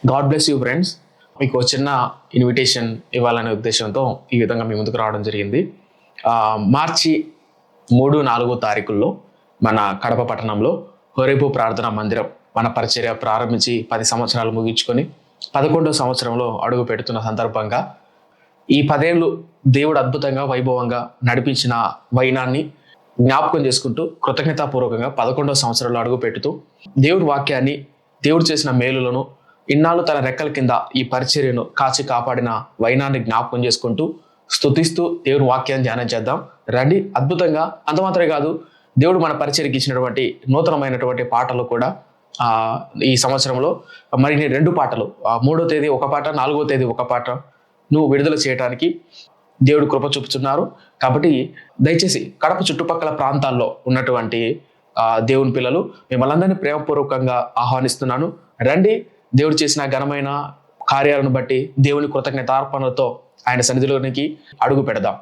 God bless you friends. మీకు చిన్న invitation ఇవ్వాలనే ఉద్దేశంతో ఈ విధంగా మీ ముందుకు రావడం జరిగింది. మార్చి 3-4 తారీఖుల్లో మన కడప పట్టణంలో హోరేబు ప్రార్థనా మందిరం మన పరిచర్య ప్రారంభించి 10 సంవత్సరాలు ముగించుకొని 11వ సంవత్సరంలో అడుగు పెడుతున్న సందర్భంగా ఈ 10 ఏళ్ళు దేవుడు అద్భుతంగా వైభవంగా నడిపించిన వైనాన్ని జ్ఞాపకం చేసుకుంటూ కృతజ్ఞతాపూర్వకంగా 11వ సంవత్సరంలో అడుగు పెడుతూ దేవుడి వాక్యాన్ని, దేవుడు చేసిన మేలులను, ఇన్నాళ్ళు తన రెక్కల కింద ఈ పరిచర్యను కాచి కాపాడిన వైనాన్ని జ్ఞాపకం చేసుకుంటూ స్తుతిస్తూ దేవుని వాక్యాన్ని ధ్యానం చేద్దాం రండి. అద్భుతంగా అంత మాత్రమే కాదు, దేవుడు మన పరిచర్యకి ఇచ్చినటువంటి నూతనమైనటువంటి పాటలు కూడా ఈ సంవత్సరంలో మరి 2 పాటలు, 3వ తేదీ ఒక పాట, 4వ తేదీ ఒక పాట నువ్వు విడుదల చేయడానికి దేవుడు కృప చూపుతున్నారు. కాబట్టి దయచేసి కడప చుట్టుపక్కల ప్రాంతాల్లో ఉన్నటువంటి దేవుని పిల్లలు మిమ్మల్ని అందరినీ ప్రేమపూర్వకంగా ఆహ్వానిస్తున్నాను. రండి, దేవుడు చేసిన ఘనమైన కార్యాలను బట్టి దేవుని కృతజ్ఞతార్పణలతో ఆయన సన్నిధిలోనికి అడుగు పెడదాం.